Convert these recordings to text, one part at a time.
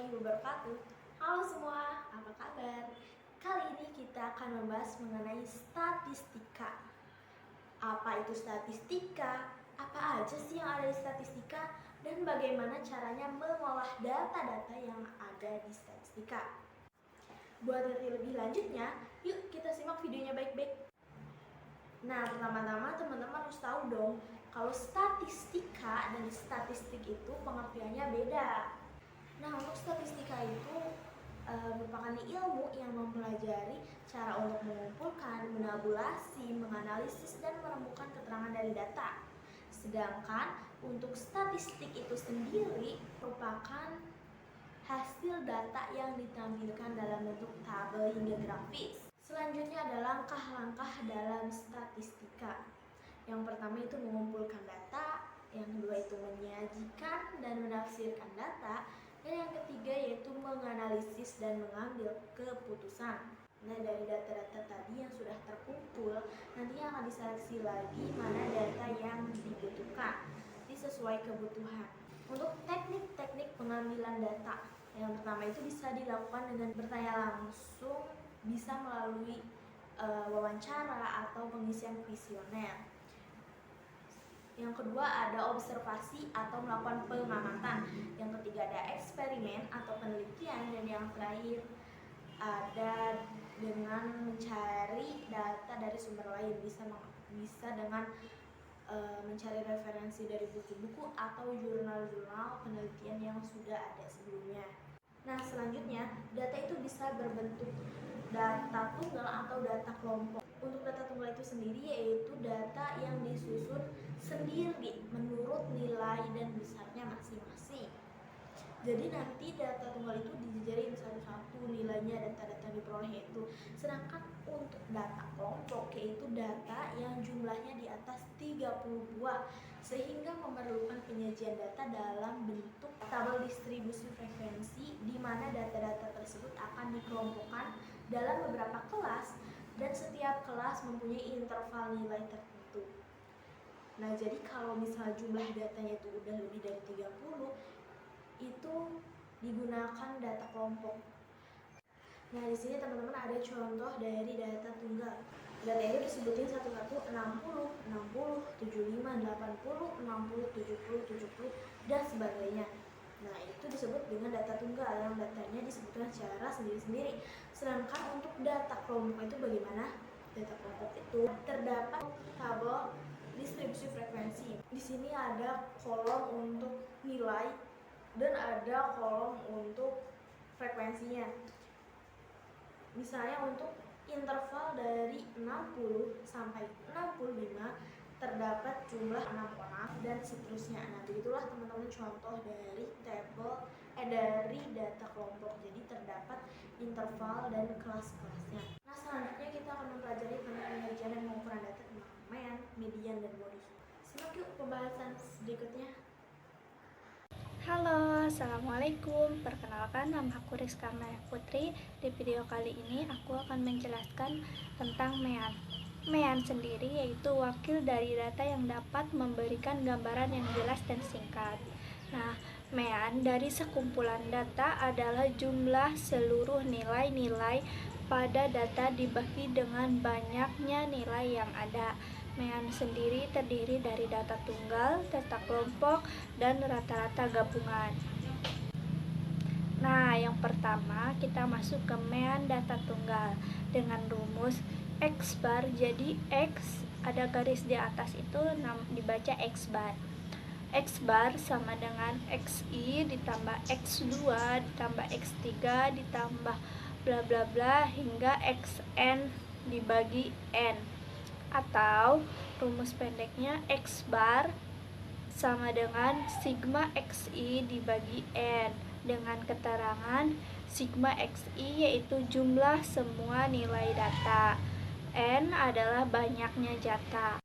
warahmatullahi wabarakatuh. Halo semua, apa kabar? Kali ini kita akan membahas mengenai statistika. Apa itu statistika? Apa aja sih yang ada di statistika? Dan bagaimana caranya mengolah data-data yang ada di statistika? Buat lebih lanjutnya, yuk kita simak videonya baik-baik. Nah, pertama-tama teman-teman harus tahu dong, kalau statistika dan statistik itu pengertiannya beda. Nah, untuk statistika itu merupakan ilmu yang mempelajari cara untuk mengumpulkan, menabulasi, menganalisis, dan menemukan keterangan dari data. Sedangkan untuk statistik itu sendiri merupakan hasil data yang ditampilkan dalam bentuk tabel hingga grafis. Selanjutnya ada langkah-langkah dalam statistika. Yang pertama itu mengumpulkan data, yang kedua itu menyajikan dan menafsirkan data, dan yang ketiga yaitu menganalisis dan mengambil keputusan. Nah, dari data-data tadi yang sudah terkumpul, nantinya akan diseleksi lagi mana data yang dibutuhkan, sesuai kebutuhan. Untuk teknik-teknik pengambilan data, yang pertama itu bisa dilakukan dengan bertanya langsung, bisa melalui wawancara atau pengisian kuesioner. Yang kedua ada observasi atau melakukan pengamatan. Yang ketiga ada eksperimen atau penelitian, dan yang terakhir ada dengan mencari data dari sumber lain, bisa dengan mencari referensi dari buku-buku atau jurnal-jurnal penelitian yang sudah ada sebelumnya. Nah, selanjutnya data itu bisa berbentuk data tunggal atau data kelompok. Untuk data tunggal itu sendiri yaitu data yang disusun sendiri menurut nilai dan besarnya masing-masing. Jadi nanti data tunggal itu dijejerin satu-satu nilainya, data-data yang diperoleh itu. Sedangkan untuk data kelompok yaitu data yang jumlahnya di atas 30 buah, sehingga memerlukan penyajian data dalam bentuk tabel distribusi frekuensi, di mana data-data tersebut akan dikelompokkan dalam beberapa kelas, dan setiap kelas mempunyai interval nilai tertentu. Nah, jadi kalau misalnya jumlah datanya itu udah lebih dari 30, itu digunakan data kelompok. Nah, di sini teman-teman ada contoh dari data tunggal. Data itu disebutin satu-satu 60, 60, 75, 80, 60, 70, 70, dan sebagainya. Nah, itu disebut dengan data tunggal yang datanya disebutkan secara sendiri-sendiri. Sedangkan untuk data kelompok itu bagaimana? Data kelompok itu terdapat tabel distribusi frekuensi. Di sini ada kolom untuk nilai dan ada kolom untuk frekuensinya. Misalnya untuk interval dari 60 sampai 65 terdapat jumlah 6 kotak dan seterusnya. Nah, begitulah teman-teman contoh dari dari data kelompok. Jadi terdapat interval dan kelas-kelasnya. Nah, selanjutnya kita akan mempelajari tentang pengerjaan dan pengukuran data tentang mean, median, dan modus. Simak yuk pembahasan berikutnya. Halo, Assalamualaikum. Perkenalkan, nama aku Rizka Maya Putri. Di video kali ini aku akan menjelaskan tentang mean. Mean sendiri yaitu wakil dari data yang dapat memberikan gambaran yang jelas dan singkat. Nah, mean dari sekumpulan data adalah jumlah seluruh nilai-nilai pada data dibagi dengan banyaknya nilai yang ada. Mean sendiri terdiri dari data tunggal, data kelompok, dan rata-rata gabungan. Nah, yang pertama kita masuk ke mean data tunggal dengan rumus X bar. Jadi X ada garis di atas itu dibaca X bar. X bar sama dengan XI ditambah X2 ditambah X3 ditambah bla bla bla hingga XN dibagi N. Atau rumus pendeknya X bar sama dengan sigma XI dibagi N, dengan keterangan sigma XI yaitu jumlah semua nilai data, N adalah banyaknya data.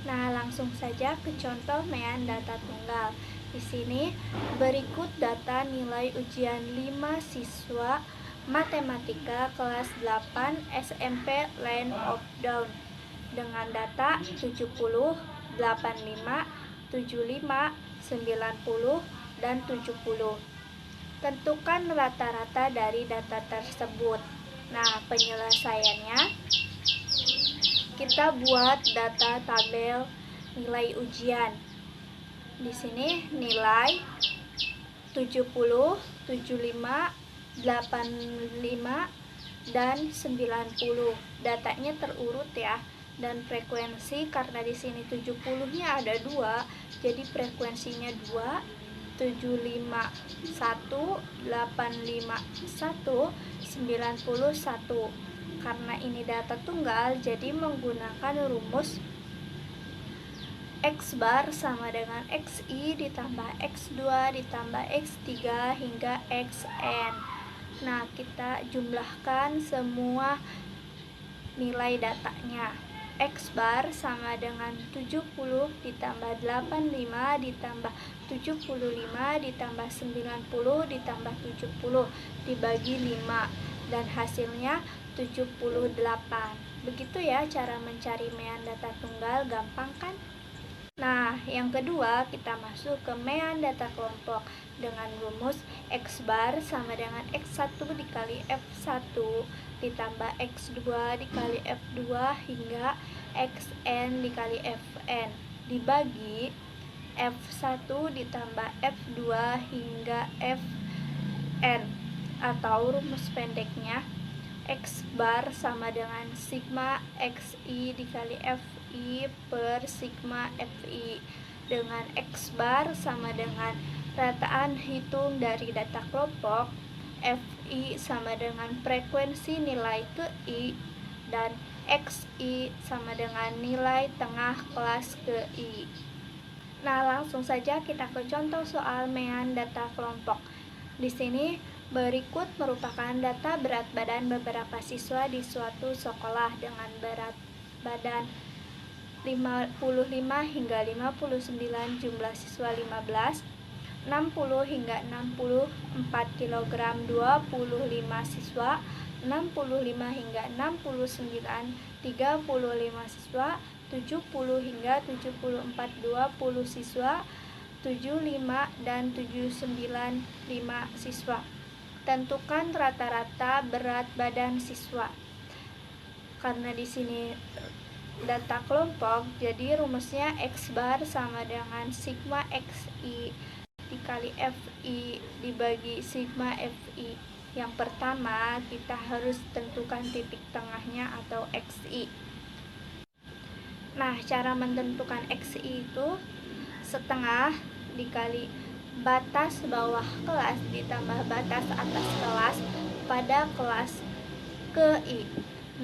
Nah, langsung saja ke contoh mean data tunggal. Di sini berikut data nilai ujian 5 siswa matematika kelas 8 SMP Land of Down dengan data 70, 85, 75, 90, dan 70. Tentukan rata-rata dari data tersebut. Nah, penyelesaiannya kita buat data tabel nilai ujian. Di sini nilai 70, 75, 85, dan 90. Datanya terurut ya. Dan frekuensi karena di sini 70-nya ada 2, jadi frekuensinya 2, 751, 851, 91. Karena ini data tunggal, jadi menggunakan rumus X bar sama dengan XI ditambah X2 ditambah X3 hingga Xn. Nah, kita jumlahkan semua nilai datanya. X bar sama dengan 70 ditambah 85 ditambah 75 ditambah 90 ditambah 70 dibagi 5, dan hasilnya 78. Begitu ya cara mencari mean data tunggal, gampang kan? Nah, yang kedua kita masuk ke mean data kelompok dengan rumus X bar sama dengan X1 dikali F1 ditambah X2 dikali F2 hingga Xn dikali Fn dibagi F1 ditambah F2 hingga Fn, atau rumus pendeknya X bar sama dengan sigma Xi dikali Fi per sigma Fi, dengan X bar sama dengan rataan hitung dari data kelompok, Fi sama dengan frekuensi nilai ke I, dan Xi sama dengan nilai tengah kelas ke I. Nah, langsung saja kita ke contoh soal mean data kelompok. Di sini berikut merupakan data berat badan beberapa siswa di suatu sekolah dengan berat badan 55 hingga 59, jumlah siswa 15, 60 hingga 64 kg 25 siswa, 65 hingga 69 35 siswa, 70 hingga 74 20 siswa, 75 dan 79 5 siswa. Tentukan rata-rata berat badan siswa. Karena di sini data kelompok, jadi rumusnya X bar sama dengan sigma Xi dikali Fi dibagi sigma Fi. Yang pertama, kita harus tentukan titik tengahnya atau Xi. Nah, cara menentukan Xi itu setengah dikali batas bawah kelas ditambah batas atas kelas pada kelas ke I.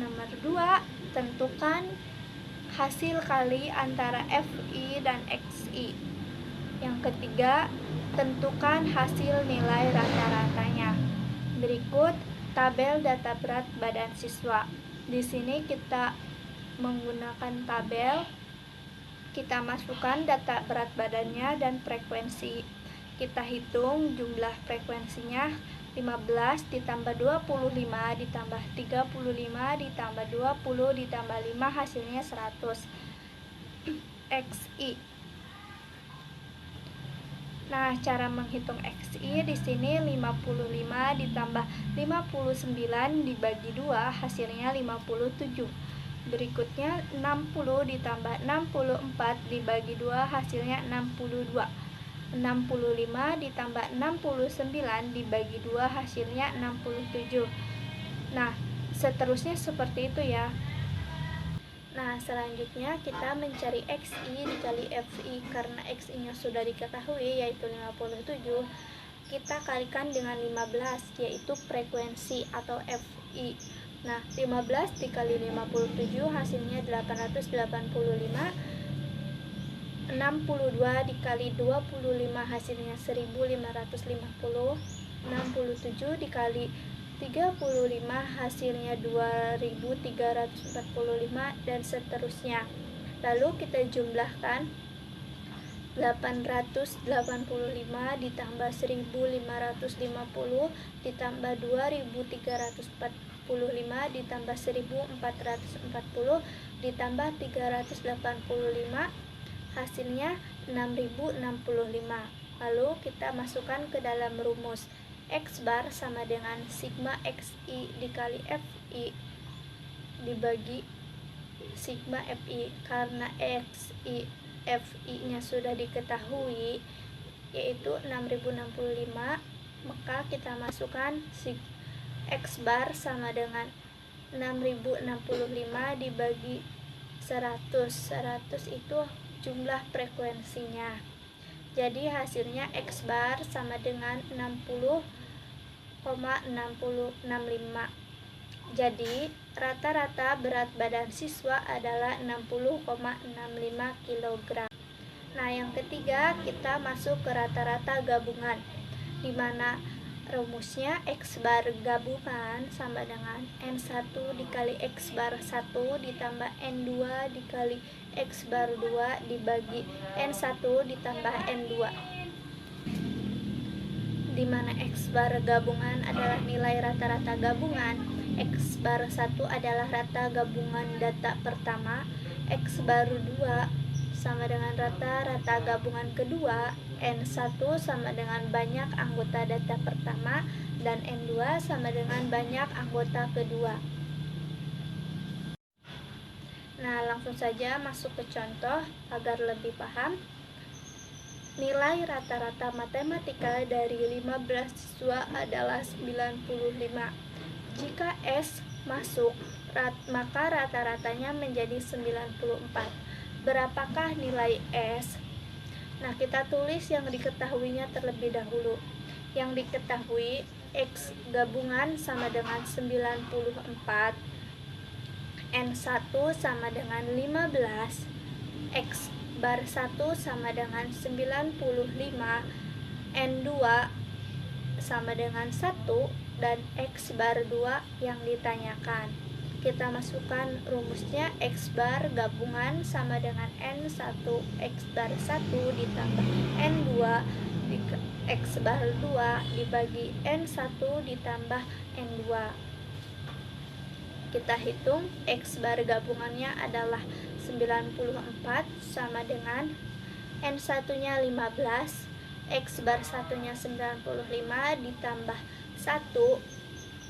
Nomor 2, tentukan hasil kali antara Fi dan Xi. Yang ketiga, tentukan hasil nilai rata-ratanya. Berikut tabel data berat badan siswa. Di sini kita menggunakan tabel, kita masukkan data berat badannya dan frekuensi. Kita hitung jumlah frekuensinya 15 ditambah 25 ditambah 35 ditambah 20 ditambah 5, hasilnya 100 Xi. Nah, cara menghitung Xi di sini 55 ditambah 59 dibagi 2, hasilnya 57. Berikutnya 60 ditambah 64 dibagi 2, hasilnya 62. 65 ditambah 69 dibagi 2, hasilnya 67. Nah, seterusnya seperti itu ya. Nah, selanjutnya kita mencari Xi dikali Fi. Karena Xi nya sudah diketahui yaitu 57, kita kalikan dengan 15 yaitu frekuensi atau Fi. Nah, 15 dikali 57 hasilnya 885. 62 dikali 25 hasilnya 1550. 67 dikali 35 hasilnya 2345, dan seterusnya. Lalu kita jumlahkan 885 ditambah 1550 ditambah 2345 ditambah 1440 ditambah 385, hasilnya 6065. Lalu kita masukkan ke dalam rumus X bar sama dengan sigma XI dikali FI dibagi sigma FI. Karena XI FI-nya sudah diketahui, yaitu 6065, maka kita masukkan X bar sama dengan 6065 dibagi 100. 100 itu jumlah frekuensinya. Jadi hasilnya X bar sama dengan 60,6065. Jadi rata-rata berat badan siswa adalah 60,65 kg. Nah, yang ketiga kita masuk ke rata-rata gabungan, di mana rumusnya X bar gabungan sama dengan N1 dikali X bar 1 ditambah N2 dikali X bar 2 dibagi N1 ditambah N2, di mana X bar gabungan adalah nilai rata-rata gabungan, X bar 1 adalah rata gabungan data pertama, X bar 2 sama dengan rata-rata gabungan kedua, N1 sama dengan banyak anggota data pertama, dan N2 sama dengan banyak anggota kedua. Nah, langsung saja masuk ke contoh agar lebih paham. Nilai rata-rata matematika dari 15 siswa adalah 95. Jika S masuk, maka rata-ratanya menjadi 94. Berapakah nilai S? Nah, kita tulis yang diketahuinya terlebih dahulu. Yang diketahui X gabungan sama dengan 94, N1 sama dengan 15, X bar 1 sama dengan 95, N2 sama dengan 1, dan X bar 2 yang ditanyakan. Kita masukkan rumusnya X bar gabungan sama dengan N1 X bar 1 ditambah N2 X bar 2 dibagi N1 ditambah N2. Kita hitung X bar gabungannya adalah 94 sama dengan N1 nya 15, X bar 1 nya 95 ditambah 1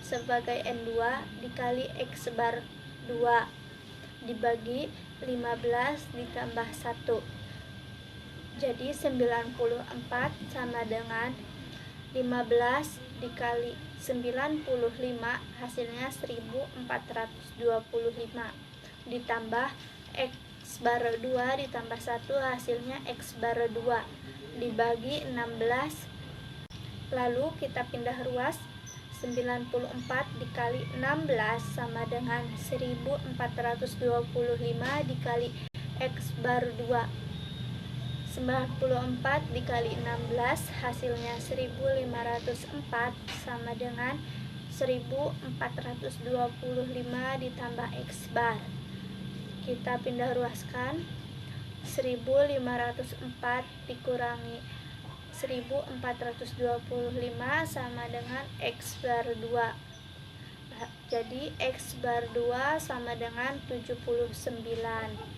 sebagai N2 dikali X bar 2 dibagi 15 ditambah 1. Jadi 94 sama dengan 15 dikali 95, hasilnya 1425, ditambah X bar 2 ditambah 1, hasilnya X bar 2 dibagi 16. Lalu kita pindah ruas, 94 dikali 16 sama dengan 1425 dikali X bar 2. 94 dikali 16 hasilnya 1504 sama dengan 1425 ditambah X bar. Kita pindah ruaskan, 1504 dikurangi 1425 sama dengan X bar 2. Jadi X bar 2 sama dengan 79.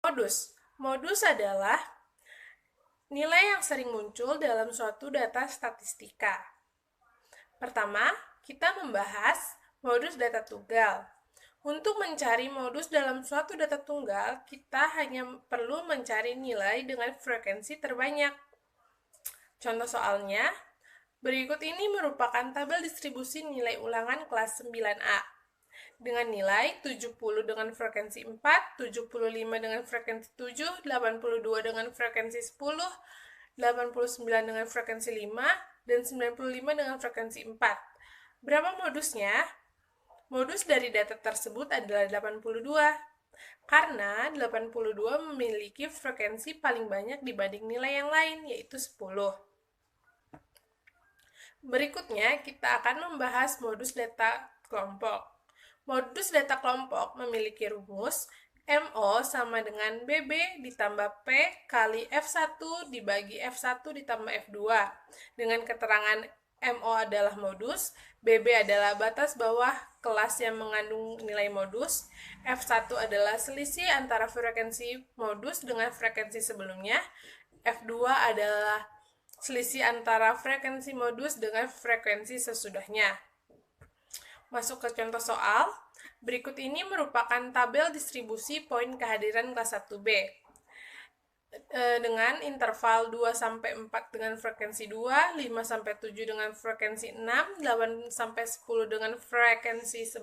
Modus. Modus adalah nilai yang sering muncul dalam suatu data statistika. Pertama, kita membahas modus data tunggal. Untuk mencari modus dalam suatu data tunggal, kita hanya perlu mencari nilai dengan frekuensi terbanyak. Contoh soalnya, berikut ini merupakan tabel distribusi nilai ulangan kelas 9A. Dengan nilai 70 dengan frekuensi 4, 75 dengan frekuensi 7, 82 dengan frekuensi 10, 89 dengan frekuensi 5, dan 95 dengan frekuensi 4. Berapa modusnya? Modus dari data tersebut adalah 82, karena 82 memiliki frekuensi paling banyak dibanding nilai yang lain, yaitu 10. Berikutnya, kita akan membahas modus data kelompok. Modus data kelompok memiliki rumus MO sama dengan BB ditambah P kali F1 dibagi F1 ditambah F2. Dengan keterangan MO adalah modus, BB adalah batas bawah kelas yang mengandung nilai modus, F1 adalah selisih antara frekuensi modus dengan frekuensi sebelumnya, F2 adalah selisih antara frekuensi modus dengan frekuensi sesudahnya. Masuk ke contoh soal. Berikut ini merupakan tabel distribusi poin kehadiran kelas 1B. Dengan interval 2-4 dengan frekuensi 2, 5-7 dengan frekuensi 6, 8-10 dengan frekuensi 11,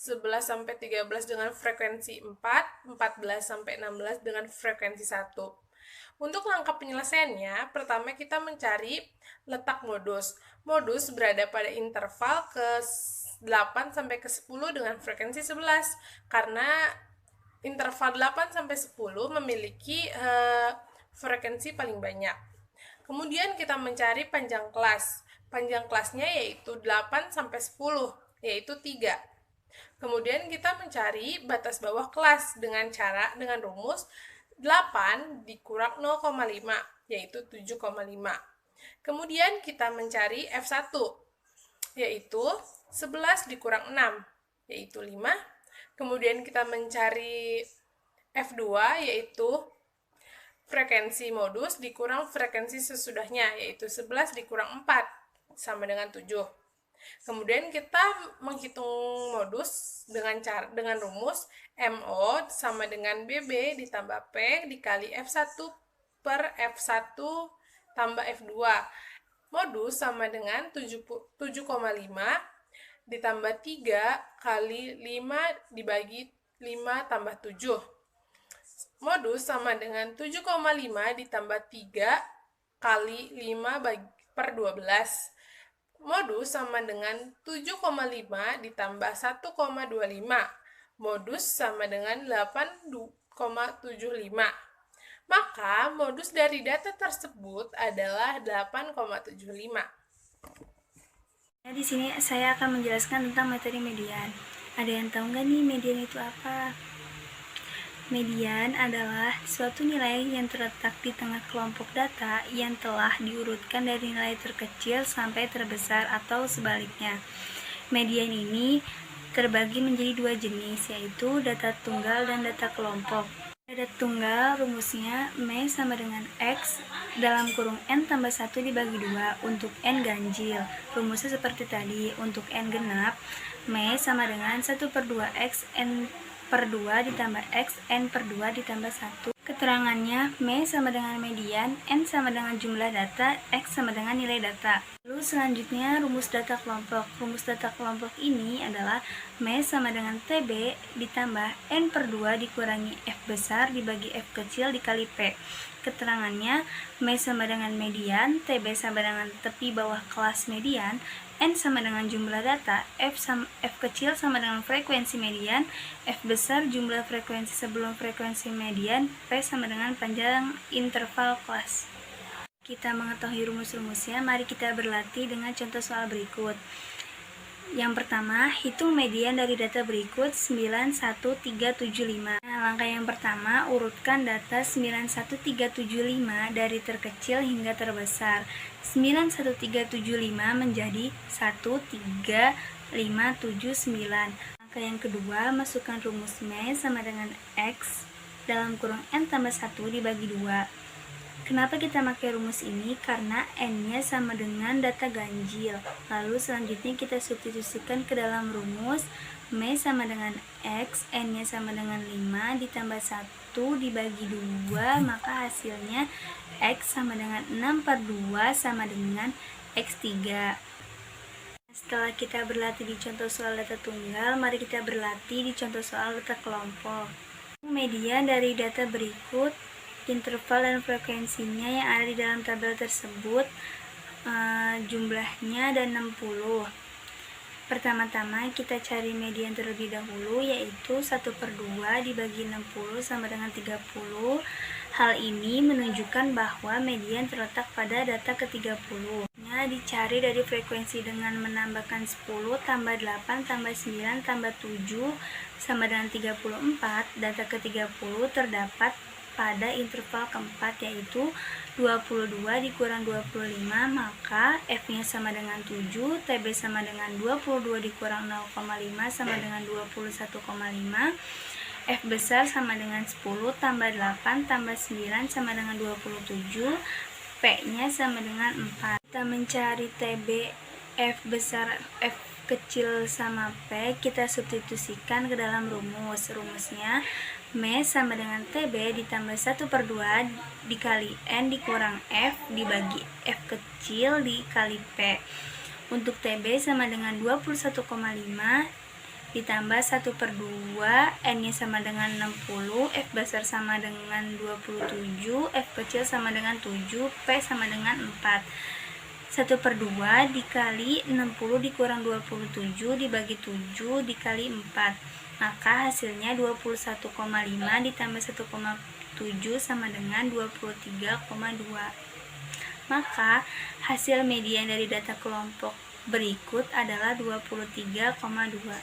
11-13 dengan frekuensi 4, 14-16 dengan frekuensi 1. Untuk langkah penyelesaiannya, pertama kita mencari letak modus. Modus berada pada interval ke 8 sampai ke 10 dengan frekuensi 11, karena interval 8 sampai 10 memiliki frekuensi paling banyak. Kemudian kita mencari panjang kelas. Panjang kelasnya yaitu 8 sampai 10, yaitu 3. Kemudian kita mencari batas bawah kelas dengan rumus 8 dikurang 0,5, yaitu 7,5. Kemudian kita mencari F1, yaitu 11 dikurang 6, yaitu 5. Kemudian kita mencari F2, yaitu frekuensi modus dikurang frekuensi sesudahnya, yaitu 11 dikurang 4, sama dengan 7. Kemudian kita menghitung modus dengan rumus MO sama dengan BB ditambah P dikali F1 per F1 tambah F2. Modus sama dengan 7,5 ditambah 3 kali 5 dibagi 5 tambah 7. Modus sama dengan 7,5 ditambah 3 kali 5 per 12. Modus sama dengan 7,5 ditambah 1,25. Modus sama dengan 8,75. Maka modus dari data tersebut adalah 8,75. Di sini saya akan menjelaskan tentang materi median. Ada yang tahu nggak nih median itu apa? Median adalah suatu nilai yang terletak di tengah kelompok data yang telah diurutkan dari nilai terkecil sampai terbesar atau sebaliknya. Median ini terbagi menjadi dua jenis, yaitu data tunggal dan data kelompok. Data tunggal rumusnya M sama dengan X dalam kurung N tambah 1 dibagi 2 untuk N ganjil. Rumusnya seperti tadi, untuk N genap, M sama dengan 1/2X N per 2 ditambah X, N per 2 ditambah 1. Keterangannya, M sama dengan median, N sama dengan jumlah data, X sama dengan nilai data. Lalu selanjutnya rumus data kelompok. Rumus data kelompok ini adalah M sama dengan TB ditambah N per 2 dikurangi F besar dibagi F kecil dikali P. Keterangannya, M sama dengan median, TB sama dengan tepi bawah kelas median, N sama dengan jumlah data, F kecil sama dengan frekuensi median, F besar jumlah frekuensi sebelum frekuensi median, P sama dengan panjang interval kelas. Kita mengetahui rumus-rumusnya, mari kita berlatih dengan contoh soal berikut. Yang pertama, hitung median dari data berikut 91375. Nah, langkah yang pertama, urutkan data 91375 dari terkecil hingga terbesar. 91375 menjadi 13579. Langkah yang kedua, masukkan rumus M sama dengan X dalam kurung N tambah 1 dibagi 2. Kenapa kita pakai rumus ini? Karena N-nya sama dengan data ganjil. Lalu selanjutnya kita substitusikan ke dalam rumus. M sama dengan X, N-nya sama dengan 5, ditambah 1 dibagi 2, maka hasilnya X sama dengan 6/2 sama dengan X3. Setelah kita berlatih di contoh soal data tunggal, mari kita berlatih di contoh soal data kelompok. Median dari data berikut, interval dan frekuensinya yang ada di dalam tabel tersebut, jumlahnya ada 60. Pertama-tama kita cari median terlebih dahulu, yaitu 1/2 dibagi 60 sama dengan 30. Hal ini menunjukkan bahwa median terletak pada data ke-30. Dicari dari frekuensi dengan menambahkan 10 tambah 8 tambah 9 tambah 7 sama dengan 34. Data ke-30 terdapat pada interval keempat, yaitu 22 dikurang 25, maka F-nya sama dengan 7, TB sama dengan 22 dikurang 0,5 sama dengan 21,5, F besar sama dengan 10 tambah 8 tambah 9 sama dengan 27, P-nya sama dengan 4. Kita mencari TB, F besar, F kecil sama P, kita substitusikan ke dalam rumus. Rumusnya M sama dengan TB ditambah 1/2 dikali N dikurang F dibagi F kecil dikali P. Untuk TB sama dengan 21,5 ditambah 1/2, N-nya sama dengan 60, F besar sama dengan 27, F kecil sama dengan 7, P sama dengan 4. 1/2 dikali 60 dikurang 27 dibagi 7 dikali 4. Maka hasilnya 21,5 ditambah 1,7 sama dengan 23,2. Maka hasil median dari data kelompok berikut adalah 23,2.